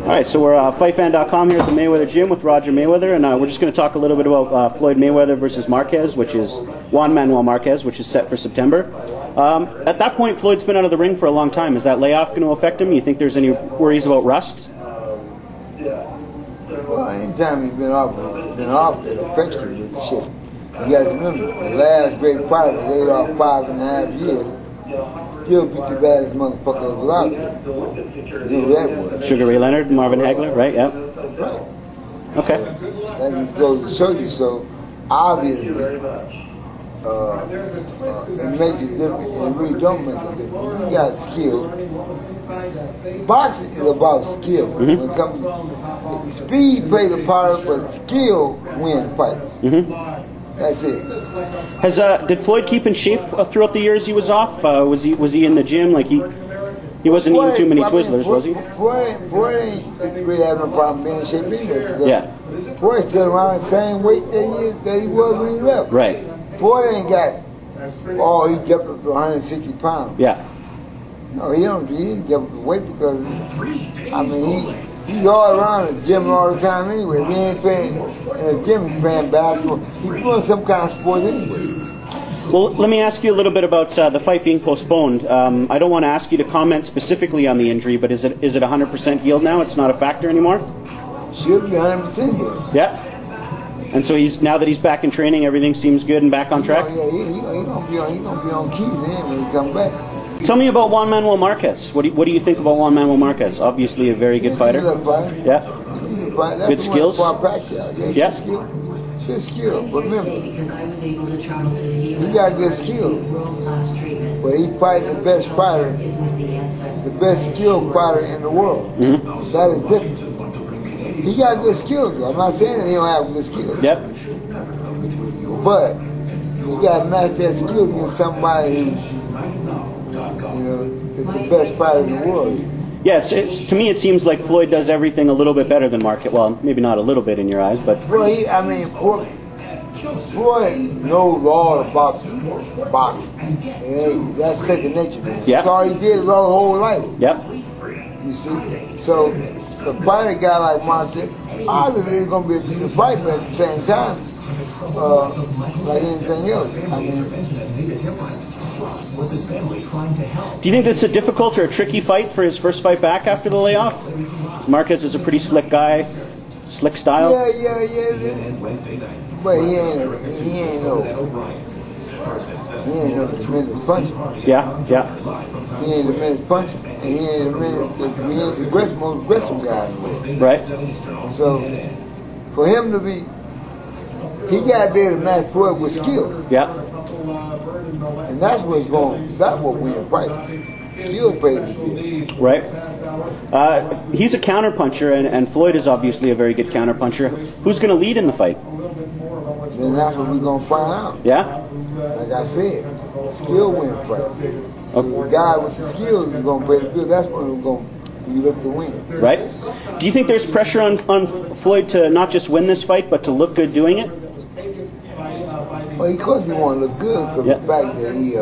All right, so we're FightFan.com here at the Mayweather Gym with Roger Mayweather, and we're just going to talk a little bit about Floyd Mayweather versus Marquez, which is Juan Manuel Marquez, which is set for September. At that point, Floyd's been out of the ring for a long time. Is that layoff going to affect him? You think there's any worries about rust? Well, anytime he's been off, it affects you with the shit. You got to remember, the last great fighter was laid off 5.5 years. Still beat the baddest motherfucker was out there. You know who that was? Sugar Ray Leonard, Marvin Hagler, right? Yep. Right. Okay. So, that just goes to show you. So, obviously, it makes a difference. It really don't make a difference. You got skill. Boxing is about skill. When it comes to speed, plays a part, but skill wins fights. That's it. Did Floyd keep in shape throughout the years he was off? Was he in the gym? Like he wasn't eating too many Twizzlers, was he? Floyd ain't really have no problem being in shape either. Yeah. Floyd's still around the same weight that he was when he left. Right. Floyd ain't got. Oh, he jumped up to 160 pounds. Yeah. No, he didn't jump up the weight because I mean he's all around the gym all the time anyway. If he ain't playing in the gym, he's playing basketball. He's doing some kind of sport anyway. Well, let me ask you a little bit about the fight being postponed. I don't want to ask you to comment specifically on the injury, but is it 100% healed now? It's not a factor anymore? Should be 100% healed. Yeah. And so now that he's back in training, everything seems good and back on track? Oh, yeah, he's gonna be on key then when he comes back. Tell me about Juan Manuel Marquez. What do you think about Juan Manuel Marquez? Obviously a very good fighter. Yeah. Good skills. Yeah. Good skill. But remember, he got good skill. But he fighting the best fighter, the best skilled fighter in the world. That is different. He got good skills. I'm not saying that he don't have good skills. Yep. But you got to match that skill against somebody who's, is the best fighter in the world. Yes, to me it seems like Floyd does everything a little bit better than Marquez. Well, maybe not a little bit in your eyes, but... Well, Floyd knows all about boxing. That's second nature. That's all he did his whole life. Yep. You see? So, to fight a guy like Marquez, obviously it's going to be a decent fight, but at the same time, like anything else. I mean... Do you think that's a difficult or a tricky fight for his first fight back after the layoff? Marquez is a pretty slick guy, slick style. Yeah. But he ain't no tremendous puncher. Yeah. He ain't a tremendous puncher, and he ain't the most aggressive guy. Right. So for him to be, he got to be able to match Floyd with skill. Yeah. And that's what wins fights. Skill plays the field. Right. He's a counterpuncher, and Floyd is obviously a very good counterpuncher. Who's going to lead in the fight? Then that's what we're going to find out. Yeah? Like I said, skill wins fights. So the guy with the skills is going to play the field. That's what we're going to look to win. Right. Do you think there's pressure on Floyd to not just win this fight, but to look good doing it? Well, of course he want to look good because the fact that he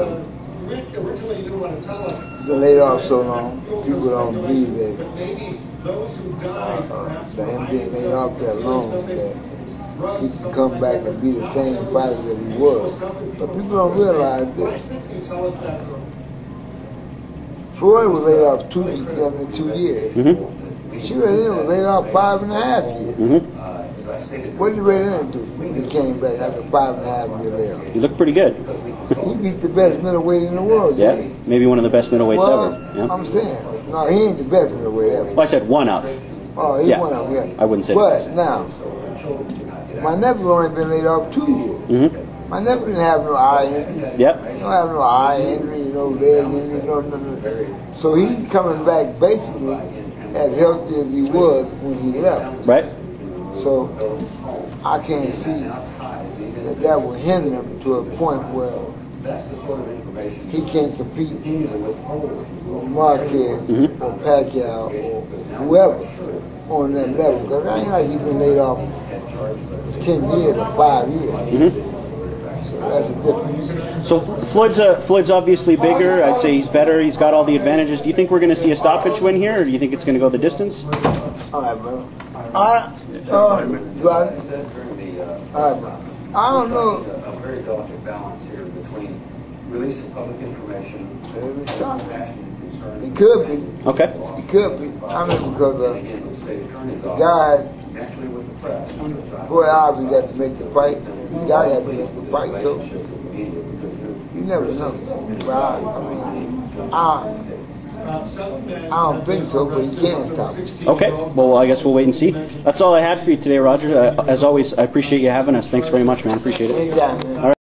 been laid off so long, people don't believe that him being laid off that long, that he can come back and be the same fighter that he was. But people don't realize this. Floyd was laid off 2 years. She was laid off 5.5 years. What did Ray Leonard do when he came back after 5.5 years layoff? He looked pretty good. He beat the best middleweight in the world. Yeah, maybe one of the best middleweights ever. Yeah. I'm saying, no, he ain't the best middleweight ever. Well, I said one of. Oh, he's one of, yeah. I wouldn't say But now, my nephew only been laid off 2 years. My nephew didn't have no eye injury. Yep. He don't have no eye injury, no leg injury, no. So he's coming back basically as healthy as he was when he left. Right. So I can't see that will hinder him to a point where he can't compete with Marquez or Pacquiao or whoever on that level. Because it ain't like he's been laid off 10 years or 5 years. So that's a difference. So Floyd's obviously bigger. I'd say he's better. He's got all the advantages. Do you think we're going to see a stoppage win here, or do you think it's going to go the distance? All right, bro. All right, bro. I don't know. A very delicate balance here between releasing public information and passionate concern. It could be. Okay. It could be. I mean, because the guy, Boy Ivory got to make the fight. The guy got to make the fight, so you never know. But I don't think so, but he can stop it. Okay. Well, I guess we'll wait and see. That's all I had for you today, Roger. As always, I appreciate you having us. Thanks very much, man. Appreciate it. Anytime, man. All right.